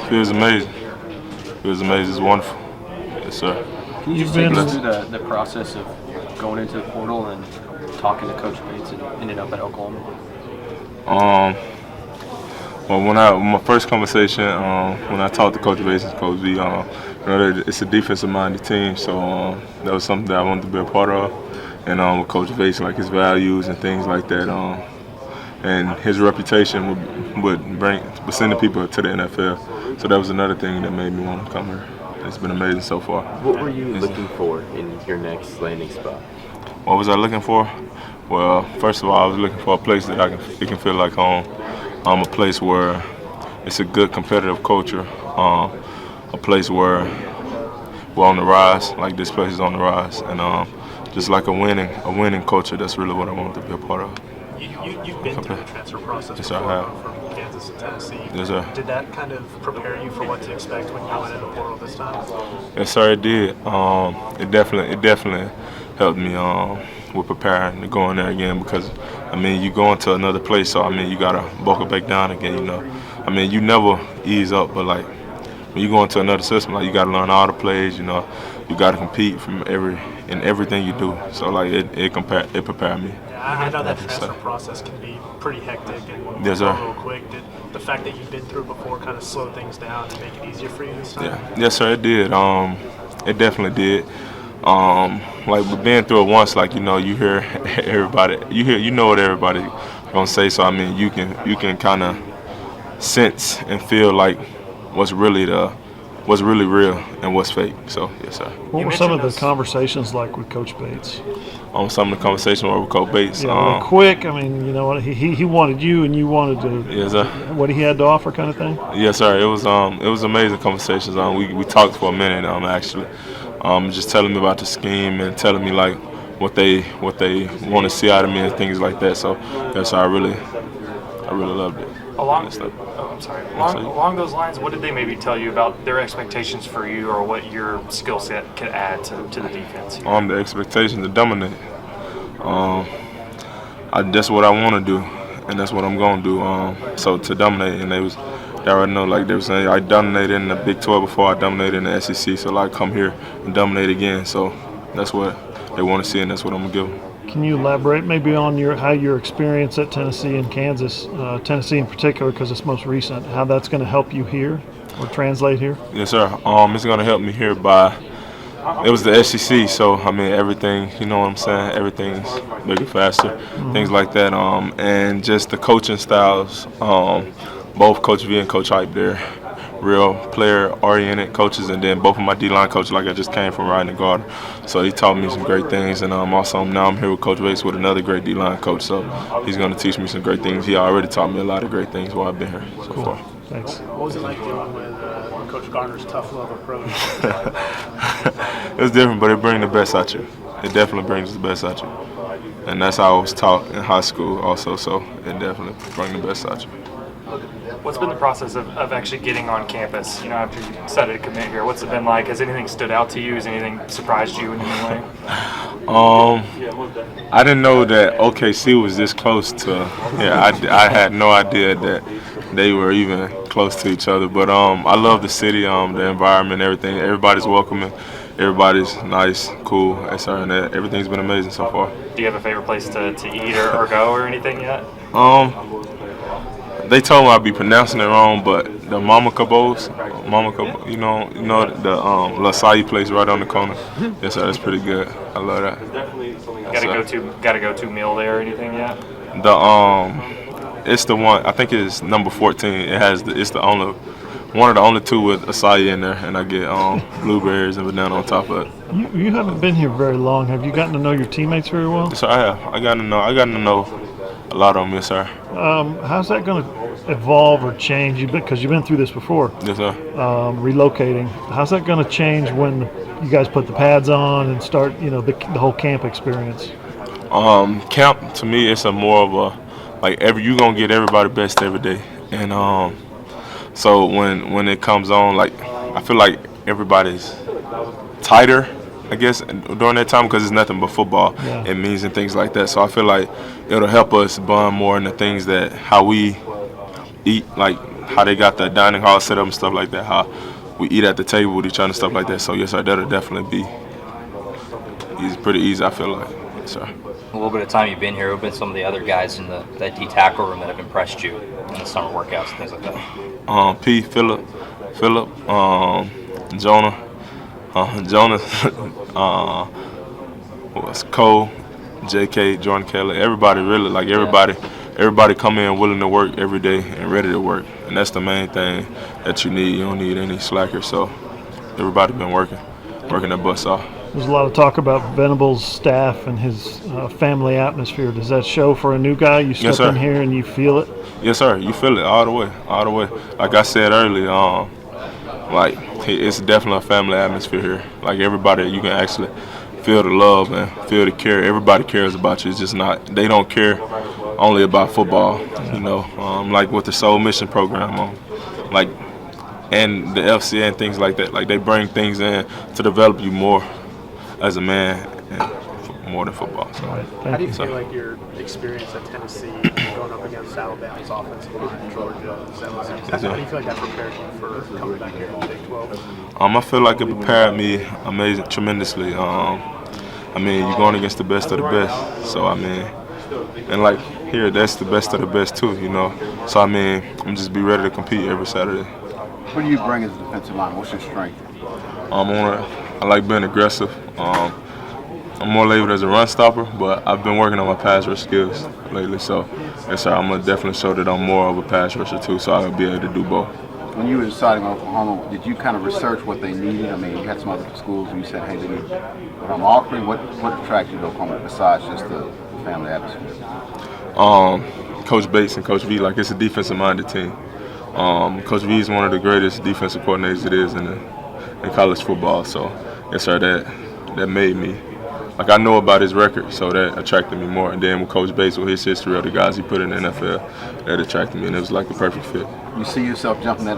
Feels amazing. Feels amazing. It's wonderful. Yes, sir. Can you just take us through the process of going into the portal and talking to Coach Bates and ending up at Oklahoma? Well, my first conversation, when I talked to Coach Bates and Coach V, it's a defensive-minded team, so that was something that I wanted to be a part of. And with Coach Bates, like his values and things like that, and his reputation would send the people to the NFL. So that was another thing that made me want to come here. It's been amazing so far. What were you looking for in your next landing spot? What was I looking for? Well, first of all, I was looking for a place that it can feel like home. A place where it's a good competitive culture. A place where we're on the rise, like this place is on the rise, and just like a winning culture. That's really what I want to be a part of. You've been through the transfer process yes, before, I have. from Kansas to Tennessee. Yes, sir. Did that kind of prepare you for what to expect when you went in the portal this time? Yes, sir, it did. It definitely helped me with preparing to go in there again because, I mean, you go into another place, so, I mean, you got to buckle back down again, you know. I mean, you never ease up, but, like, when you go into another system, like, you got to learn all the plays, you know. You got to compete in everything you do. So, like, it prepared me. Yeah, I know that transfer process can be pretty hectic and yes, go real quick. Did the fact that you've been through before kind of slow things down and make it easier for you this time? Yeah, yes, sir, it did. It definitely did. Like being through it once, like, you know, you hear everybody, you know what everybody gonna say. So I mean, you can kind of sense and feel like what's really real and what's fake. So yes, sir. What were some of the conversations like with Coach Bates? Some of the conversations with Coach Bates. Yeah, quick. I mean, you know what, he wanted you and you wanted to. Yes, sir. What he had to offer, kind of thing. Yes, sir. It was amazing conversations. We talked for a minute. Actually, just telling me about the scheme and telling me like what they want to see out of me and things like that. So yes, I really loved it. Along those lines, what did they maybe tell you about their expectations for you, or what your skill set could add to the defense? The expectation to dominate. That's what I want to do, and that's what I'm going to do. So to dominate, and they already know, like they were saying, I dominated in the Big 12 before I dominated in the SEC, so like come here and dominate again. So that's what they want to see, and that's what I'm going to give them. Can you elaborate maybe on how your experience at Tennessee and Kansas, Tennessee in particular because it's most recent, how that's going to help you here or translate here? Yes, sir. It's going to help me here it was the SEC, so, I mean, everything, you know what I'm saying, everything's bigger, faster, things like that. And just the coaching styles, both Coach V and Coach Hype, they're real player-oriented coaches, and then both of my D-line coaches, like I just came from riding the guard, so he taught me some great things. And also now I'm here with Coach Bates with another great D-line coach, so he's going to teach me some great things. He already taught me a lot of great things while I've been here so far. Thanks. What was it like dealing with Coach Garner's tough love approach? It's different, but it brings the best out you. It definitely brings the best out you, and that's how I was taught in high school also, so it definitely brings the best out you. What's been the process of actually getting on campus, you know, after you decided to commit here? What's it been like? Has anything stood out to you? Has anything surprised you in any way? I didn't know that OKC was this close to, I had no idea that they were even close to each other. But I love the city, the environment, everything. Everybody's welcoming. Everybody's nice, cool, and everything's been amazing so far. Do you have a favorite place to eat or go or anything yet? They told me I'd be pronouncing it wrong, but the Mama Cabos, you know the Lasalle place right on the corner. Yes, sir, that's pretty good. I love that. Got to go to meal there or anything yet? It's the one. I think it's number 14. It's the only one of the only two with acai in there, and I get blueberries and banana on top of it. You haven't been here very long. Have you gotten to know your teammates very well? Yes, sir, I have. I gotten to know a lot of them, yes, sir. How's that going to evolve or change? Because you've been through this before. Yes, sir. Relocating. How's that going to change when you guys put the pads on and start, you know, the whole camp experience? Camp to me, it's a more of a you're gonna get everybody best every day, and so when it comes on, like I feel like everybody's tighter, I guess, during that time because it's nothing but football. Yeah. It means and things like that. So I feel like it'll help us bond more in the things that how we eat, like how they got the dining hall set up and stuff like that, how we eat at the table with each other and stuff like that. So yes, sir, that'll definitely be pretty easy, I feel like. Yes, sir. A little bit of time you've been here, who have been some of the other guys in that D tackle room that have impressed you in the summer workouts and things like that? Philip, Jonah, was Cole, J.K., Jordan Kelly. Everybody really, like everybody come in willing to work every day and ready to work, and that's the main thing that you need. You don't need any slackers. So everybody been working their butts off. There's a lot of talk about Venable's staff and his family atmosphere. Does that show for a new guy? You step in here and you feel it? Yes, sir. You feel it all the way. Like I said earlier, like it's definitely a family atmosphere here. Like everybody, you can actually feel the love and feel the care. Everybody cares about you. It's just not, they don't care only about football, you know. Like with the Soul Mission program, like, and the FCA and things like that. Like they bring things in to develop you more as a man and more than football. So, How do you feel like your experience at Tennessee, going up against Alabama's offensive line, Georgia, how do you feel like that prepared you for coming back here in the Big 12? I feel like it prepared me tremendously. I mean, you're going against the best of the best. So, I mean, and like here, that's the best of the best too, you know. So, I mean, I'm just be ready to compete every Saturday. What do you bring as a defensive line? What's your strength? I like being aggressive. I'm more labeled as a run stopper, but I've been working on my pass rush skills lately. So, yes, sir, I'm going to definitely show that I'm more of a pass rusher too, so I'll be able to do both. When you were deciding on Oklahoma, did you kind of research what they needed? I mean, you had some other schools and you said, hey, they need what I'm offering. What attracted you to Oklahoma besides just the family atmosphere? Coach Bates and Coach V, like it's a defensive-minded team. Coach V is one of the greatest defensive coordinators it is in college football. So, yes, sir, that made me. Like I know about his record, so that attracted me more. And then with Coach Bates, with his history of the guys he put in the NFL, that attracted me, and it was like the perfect fit. You see yourself jumping that